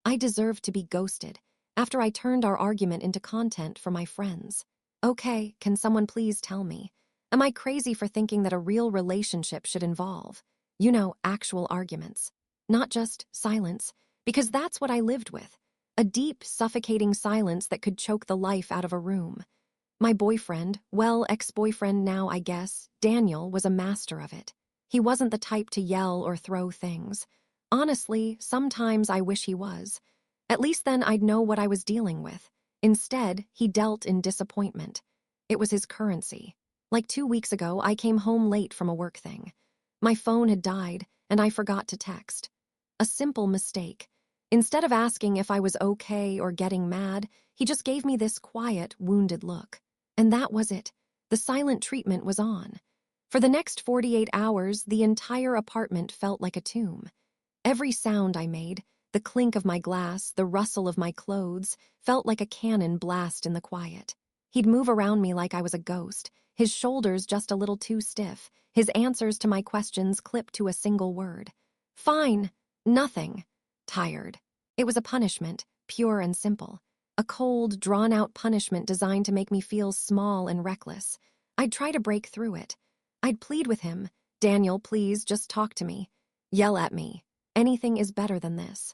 I deserved to be ghosted after I turned our argument into content for my friends. Okay, can someone please tell me? Am I crazy for thinking that a real relationship should involve, actual arguments? Not just silence, because that's what I lived with. A deep, suffocating silence that could choke the life out of a room. My boyfriend, well, ex-boyfriend now, I guess, Daniel, was a master of it. He wasn't the type to yell or throw things. Honestly, sometimes I wish he was. At least then I'd know what I was dealing with. Instead, he dealt in disappointment. It was his currency. Like 2 weeks ago, I came home late from a work thing. My phone had died, and I forgot to text. A simple mistake. Instead of asking if I was okay or getting mad, he just gave me this quiet, wounded look. And that was it. The silent treatment was on. For the next 48 hours, the entire apartment felt like a tomb. Every sound I made, the clink of my glass, the rustle of my clothes, felt like a cannon blast in the quiet. He'd move around me like I was a ghost, his shoulders just a little too stiff, his answers to my questions clipped to a single word. Fine. Nothing. Tired. It was a punishment, pure and simple. A cold, drawn-out punishment designed to make me feel small and reckless. I'd try to break through it. I'd plead with him. Daniel, please, just talk to me. Yell at me. Anything is better than this.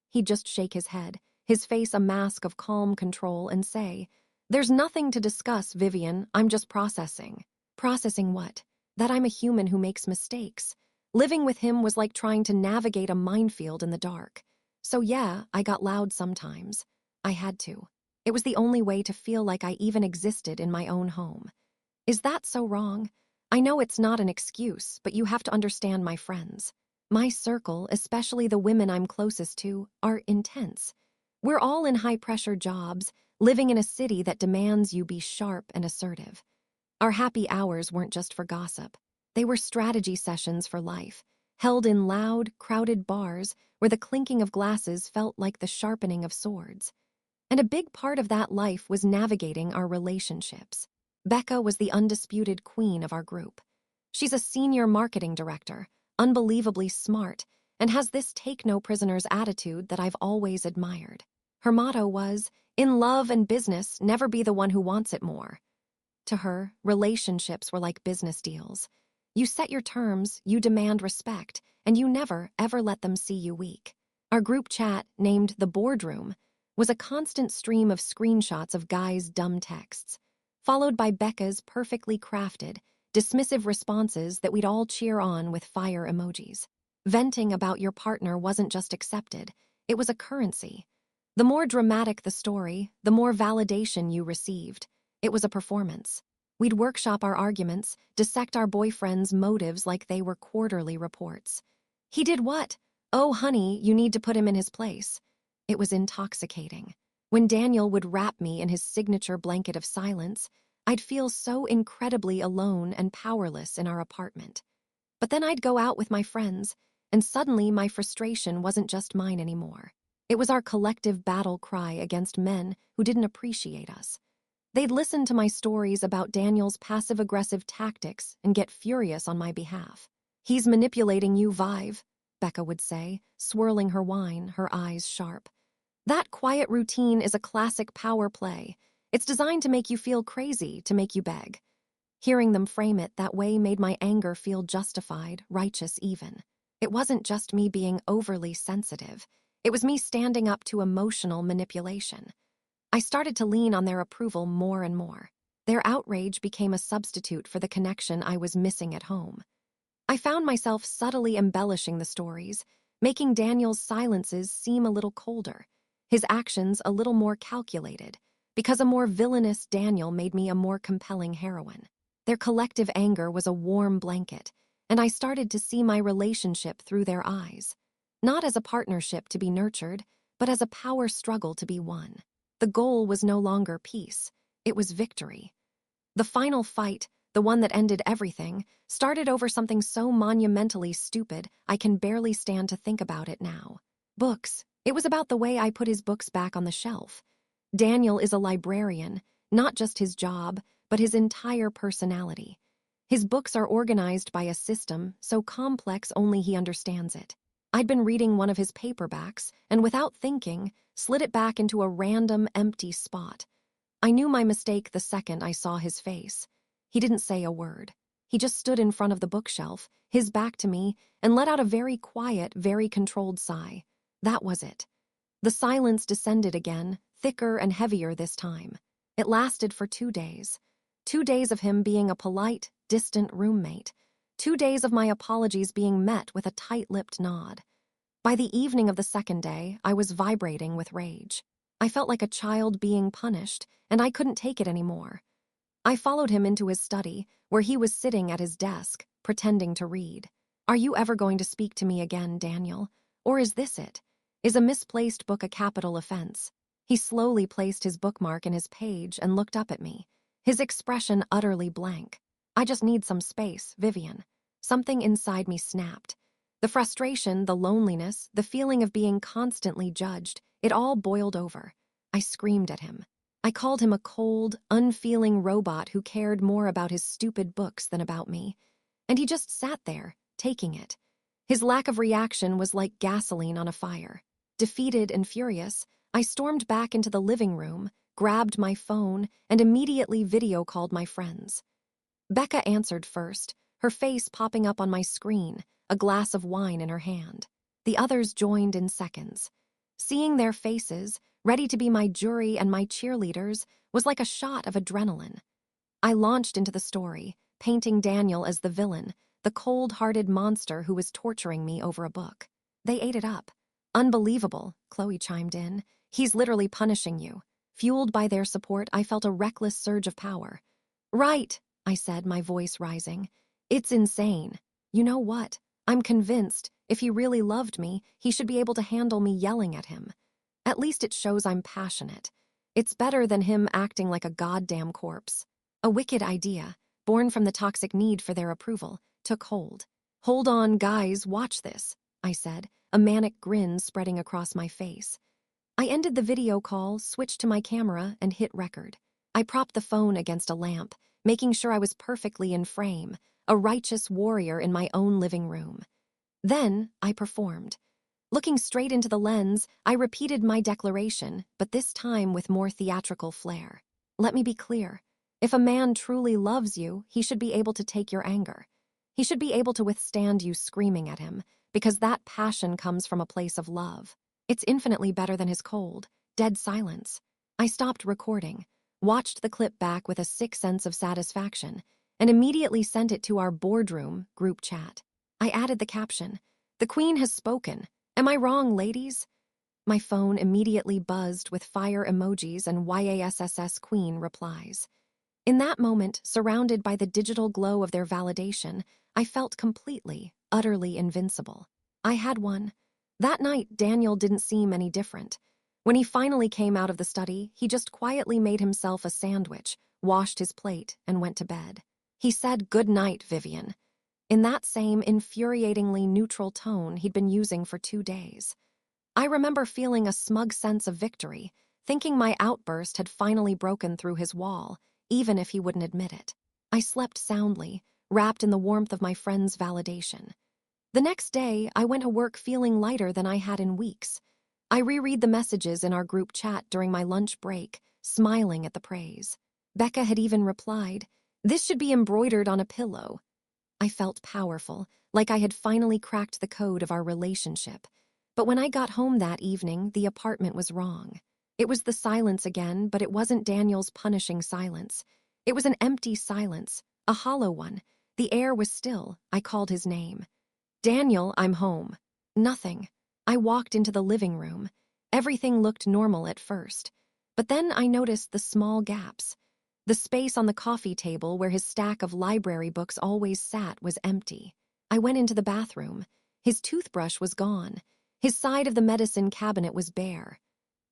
He'd just shake his head, his face a mask of calm control, and say, "There's nothing to discuss, Vivian. I'm just processing." Processing what? That I'm a human who makes mistakes. Living with him was like trying to navigate a minefield in the dark. So yeah, I got loud sometimes. I had to. It was the only way to feel like I even existed in my own home. Is that so wrong? I know it's not an excuse, but you have to understand my friends. My circle, especially the women I'm closest to, are intense. We're all in high-pressure jobs, living in a city that demands you be sharp and assertive. Our happy hours weren't just for gossip. They were strategy sessions for life, held in loud, crowded bars where the clinking of glasses felt like the sharpening of swords. And a big part of that life was navigating our relationships. Becca was the undisputed queen of our group. She's a senior marketing director, unbelievably smart, and has this take-no-prisoners attitude that I've always admired. Her motto was, "In love and business, never be the one who wants it more." To her, relationships were like business deals. You set your terms, you demand respect, and you never, ever let them see you weak. Our group chat, named the Boardroom, was a constant stream of screenshots of guys' dumb texts, followed by Becca's perfectly crafted, dismissive responses that we'd all cheer on with fire emojis. Venting about your partner wasn't just accepted, it was a currency. The more dramatic the story, the more validation you received. It was a performance. We'd workshop our arguments, dissect our boyfriends' motives like they were quarterly reports. He did what? Oh, honey, you need to put him in his place. It was intoxicating. When Daniel would wrap me in his signature blanket of silence, I'd feel so incredibly alone and powerless in our apartment. But then I'd go out with my friends, and suddenly my frustration wasn't just mine anymore. It was our collective battle cry against men who didn't appreciate us. They'd listen to my stories about Daniel's passive-aggressive tactics and get furious on my behalf. "He's manipulating you, Vive," Becca would say, swirling her wine, her eyes sharp. That quiet routine is a classic power play. It's designed to make you feel crazy, to make you beg. Hearing them frame it that way made my anger feel justified, righteous even. It wasn't just me being overly sensitive. It was me standing up to emotional manipulation. I started to lean on their approval more and more. Their outrage became a substitute for the connection I was missing at home. I found myself subtly embellishing the stories, making Daniel's silences seem a little colder, his actions a little more calculated, because a more villainous Daniel made me a more compelling heroine. Their collective anger was a warm blanket, and I started to see my relationship through their eyes, not as a partnership to be nurtured, but as a power struggle to be won. The goal was no longer peace, it was victory. The final fight, the one that ended everything, started over something so monumentally stupid I can barely stand to think about it now. Books. It was about the way I put his books back on the shelf. Daniel is a librarian, not just his job, but his entire personality. His books are organized by a system so complex only he understands it. I'd been reading one of his paperbacks and, without thinking, slid it back into a random empty spot. I knew my mistake the second I saw his face. He didn't say a word. He just stood in front of the bookshelf, his back to me, and let out a very quiet, very controlled sigh. That was it. The silence descended again, thicker and heavier this time. It lasted for 2 days. 2 days of him being a polite, distant roommate. 2 days of my apologies being met with a tight-lipped nod. By the evening of the second day, I was vibrating with rage. I felt like a child being punished, and I couldn't take it anymore. I followed him into his study, where he was sitting at his desk, pretending to read. "Are you ever going to speak to me again, Daniel? Or is this it? Is a misplaced book a capital offense?" He slowly placed his bookmark in his page and looked up at me, his expression utterly blank. "I just need some space, Vivian." Something inside me snapped. The frustration, the loneliness, the feeling of being constantly judged, it all boiled over. I screamed at him. I called him a cold, unfeeling robot who cared more about his stupid books than about me. And he just sat there, taking it. His lack of reaction was like gasoline on a fire. Defeated and furious, I stormed back into the living room, grabbed my phone, and immediately video called my friends. Becca answered first, her face popping up on my screen, a glass of wine in her hand. The others joined in seconds. Seeing their faces, ready to be my jury and my cheerleaders, was like a shot of adrenaline. I launched into the story, painting Daniel as the villain, the cold-hearted monster who was torturing me over a book. They ate it up. "Unbelievable," Chloe chimed in. "He's literally punishing you." Fueled by their support, I felt a reckless surge of power. "Right," I said, my voice rising. "It's insane. You know what? I'm convinced, if he really loved me, he should be able to handle me yelling at him. At least it shows I'm passionate. It's better than him acting like a goddamn corpse." A wicked idea, born from the toxic need for their approval, took hold. "Hold on, guys, watch this," I said, a manic grin spreading across my face. I ended the video call, switched to my camera, and hit record. I propped the phone against a lamp, making sure I was perfectly in frame, a righteous warrior in my own living room. Then I performed. Looking straight into the lens, I repeated my declaration, but this time with more theatrical flair. "Let me be clear. If a man truly loves you, he should be able to take your anger. He should be able to withstand you screaming at him, because that passion comes from a place of love. It's infinitely better than his cold, dead silence." I stopped recording, watched the clip back with a sick sense of satisfaction, and immediately sent it to our boardroom group chat. I added the caption, "The Queen has spoken. Am I wrong, ladies?" My phone immediately buzzed with fire emojis and YASSS Queen replies. In that moment, surrounded by the digital glow of their validation, I felt completely, utterly invincible. I had won. That night, Daniel didn't seem any different. When he finally came out of the study, he just quietly made himself a sandwich, washed his plate, and went to bed. He said, "Good night, Vivian," in that same infuriatingly neutral tone he'd been using for 2 days. I remember feeling a smug sense of victory, thinking my outburst had finally broken through his wall, even if he wouldn't admit it. I slept soundly, wrapped in the warmth of my friend's validation. The next day, I went to work feeling lighter than I had in weeks. I reread the messages in our group chat during my lunch break, smiling at the praise. Becca had even replied, "This should be embroidered on a pillow." I felt powerful, like I had finally cracked the code of our relationship. But when I got home that evening, the apartment was wrong. It was the silence again, but it wasn't Daniel's punishing silence. It was an empty silence, a hollow one. The air was still. I called his name. "Daniel, I'm home." Nothing. I walked into the living room. Everything looked normal at first. But then I noticed the small gaps. The space on the coffee table where his stack of library books always sat was empty. I went into the bathroom. His toothbrush was gone. His side of the medicine cabinet was bare.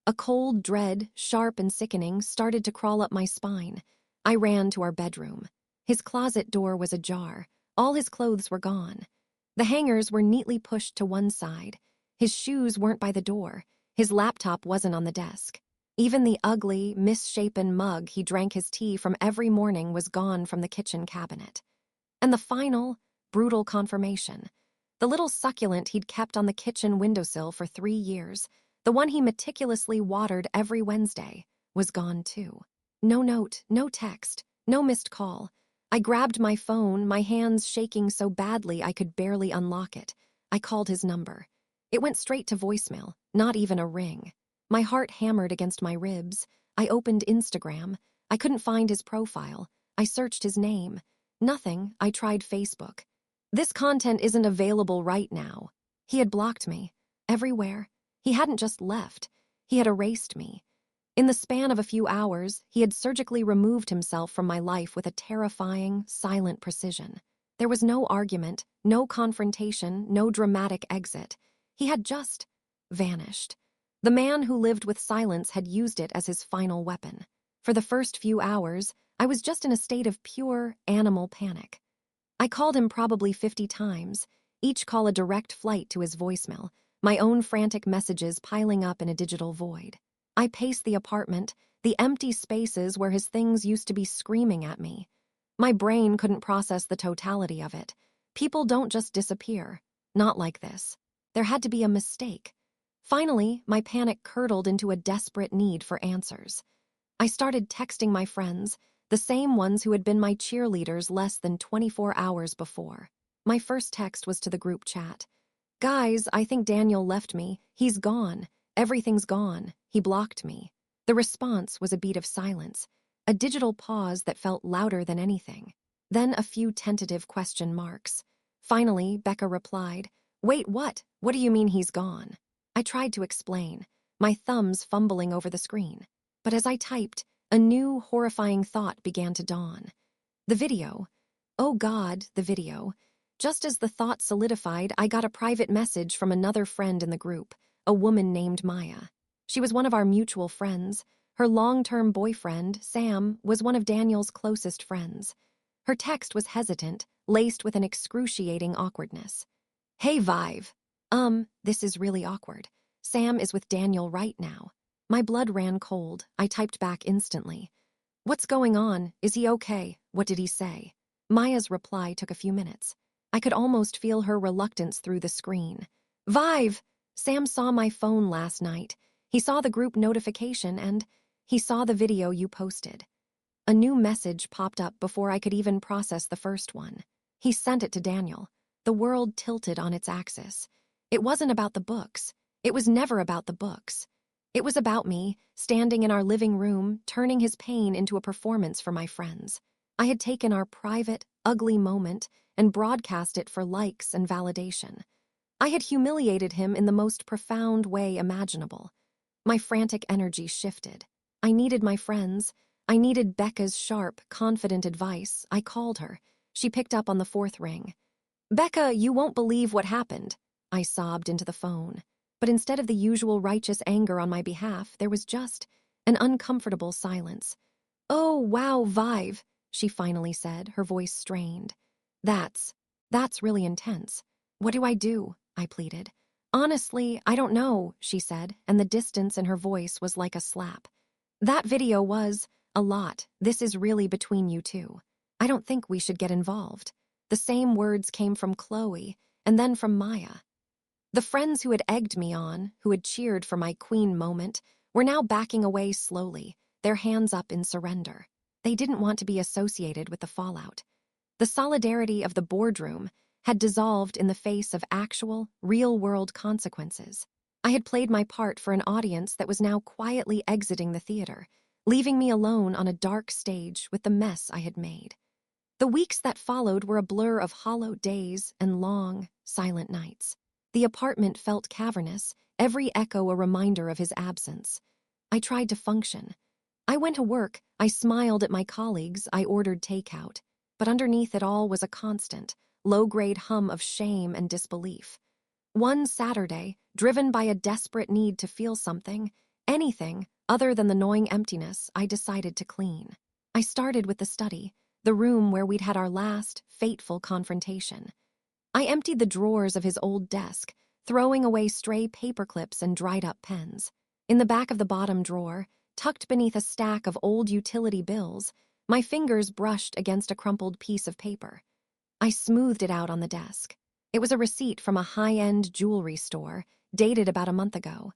A cold dread, sharp and sickening, started to crawl up my spine. I ran to our bedroom. His closet door was ajar. All his clothes were gone. The hangers were neatly pushed to one side. His shoes weren't by the door. His laptop wasn't on the desk. Even the ugly, misshapen mug he drank his tea from every morning was gone from the kitchen cabinet. And the final, brutal confirmation. The little succulent he'd kept on the kitchen windowsill for 3 years, the one he meticulously watered every Wednesday, was gone too. No note, no text, no missed call. I grabbed my phone, my hands shaking so badly I could barely unlock it. I called his number. It went straight to voicemail, not even a ring. My heart hammered against my ribs. I opened Instagram. I couldn't find his profile. I searched his name. Nothing. I tried Facebook. This content isn't available right now. He had blocked me. Everywhere. He hadn't just left. He had erased me. In the span of a few hours, he had surgically removed himself from my life with a terrifying, silent precision. There was no argument, no confrontation, no dramatic exit. He had just vanished. The man who lived with silence had used it as his final weapon. For the first few hours, I was just in a state of pure animal panic. I called him probably 50 times, each call a direct flight to his voicemail, my own frantic messages piling up in a digital void. I paced the apartment, the empty spaces where his things used to be screaming at me. My brain couldn't process the totality of it. People don't just disappear. Not like this. There had to be a mistake. Finally, my panic curdled into a desperate need for answers. I started texting my friends, the same ones who had been my cheerleaders less than 24 hours before. My first text was to the group chat. "Guys, I think Daniel left me. He's gone. Everything's gone. He blocked me." The response was a beat of silence, a digital pause that felt louder than anything. Then a few tentative question marks. Finally, Becca replied, "Wait, what? What do you mean he's gone?" I tried to explain, my thumbs fumbling over the screen. But as I typed, a new, horrifying thought began to dawn. The video. Oh God, the video. Just as the thought solidified, I got a private message from another friend in the group, a woman named Maya. She was one of our mutual friends. Her long-term boyfriend, Sam, was one of Daniel's closest friends. Her text was hesitant, laced with an excruciating awkwardness. "Hey, Vive. This is really awkward. Sam is with Daniel right now." My blood ran cold. I typed back instantly. "What's going on? Is he okay? What did he say?" Maya's reply took a few minutes. I could almost feel her reluctance through the screen. "Vive! Sam saw my phone last night. He saw the group notification and he saw the video you posted." A new message popped up before I could even process the first one. He sent it to Daniel. The world tilted on its axis. It wasn't about the books. It was never about the books. It was about me, standing in our living room, turning his pain into a performance for my friends. I had taken our private, ugly moment and broadcast it for likes and validation. I had humiliated him in the most profound way imaginable. My frantic energy shifted. I needed my friends. I needed Becca's sharp, confident advice. I called her. She picked up on the fourth ring. "Becca, you won't believe what happened," I sobbed into the phone. But instead of the usual righteous anger on my behalf, there was just an uncomfortable silence. "Oh, wow, Vive," she finally said, her voice strained. That's really intense. What do I do?" I pleaded. "Honestly, I don't know," she said, and the distance in her voice was like a slap. "That video was a lot. This is really between you two. I don't think we should get involved." The same words came from Chloe, and then from Maya. The friends who had egged me on, who had cheered for my queen moment, were now backing away slowly, their hands up in surrender. They didn't want to be associated with the fallout. The solidarity of the boardroom had dissolved in the face of actual, real-world consequences. I had played my part for an audience that was now quietly exiting the theater, leaving me alone on a dark stage with the mess I had made. The weeks that followed were a blur of hollow days and long, silent nights. The apartment felt cavernous, every echo a reminder of his absence. I tried to function. I went to work, I smiled at my colleagues, I ordered takeout. But underneath it all was a constant, low-grade hum of shame and disbelief. One Saturday, driven by a desperate need to feel something, anything other than the gnawing emptiness, I decided to clean. I started with the study, the room where we'd had our last, fateful confrontation. I emptied the drawers of his old desk, throwing away stray paperclips and dried-up pens. In the back of the bottom drawer, tucked beneath a stack of old utility bills, my fingers brushed against a crumpled piece of paper. I smoothed it out on the desk. It was a receipt from a high-end jewelry store, dated about a month ago.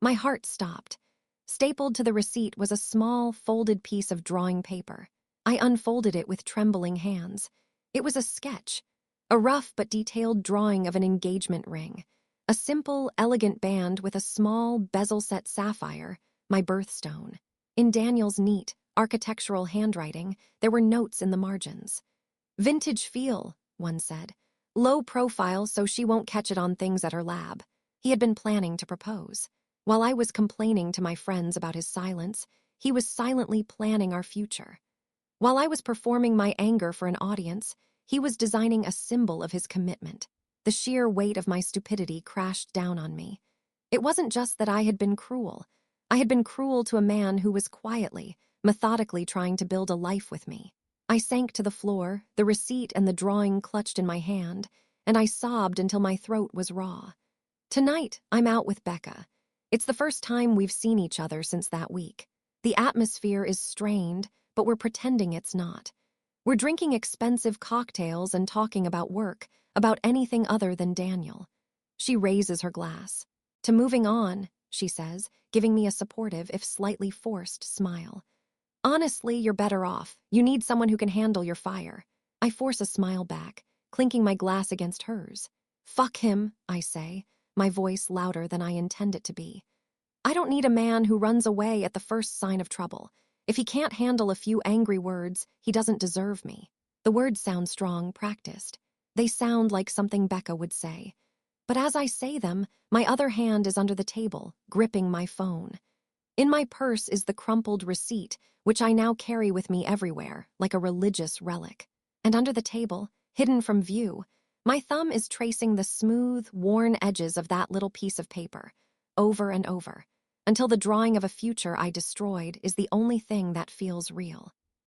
My heart stopped. Stapled to the receipt was a small, folded piece of drawing paper. I unfolded it with trembling hands. It was a sketch, a rough but detailed drawing of an engagement ring. A simple, elegant band with a small, bezel-set sapphire, my birthstone. In Daniel's neat, architectural handwriting, there were notes in the margins. "Vintage feel," one said. "Low profile so she won't catch it on things at her lab." He had been planning to propose. While I was complaining to my friends about his silence, he was silently planning our future. While I was performing my anger for an audience, he was designing a symbol of his commitment. The sheer weight of my stupidity crashed down on me. It wasn't just that I had been cruel. I had been cruel to a man who was quietly, methodically trying to build a life with me. I sank to the floor, the receipt and the drawing clutched in my hand, and I sobbed until my throat was raw. Tonight, I'm out with Becca. It's the first time we've seen each other since that week. The atmosphere is strained, but we're pretending it's not. We're drinking expensive cocktails and talking about work, about anything other than Daniel. She raises her glass. "To moving on," she says, giving me a supportive, if slightly forced, smile. "Honestly, you're better off. You need someone who can handle your fire." I force a smile back, clinking my glass against hers. "Fuck him," I say, my voice louder than I intend it to be. "I don't need a man who runs away at the first sign of trouble. If he can't handle a few angry words, he doesn't deserve me." The words sound strong, practiced. They sound like something Becca would say. But as I say them, my other hand is under the table, gripping my phone. In my purse is the crumpled receipt, which I now carry with me everywhere, like a religious relic. And under the table, hidden from view, my thumb is tracing the smooth, worn edges of that little piece of paper, over and over, until the drawing of a future I destroyed is the only thing that feels real.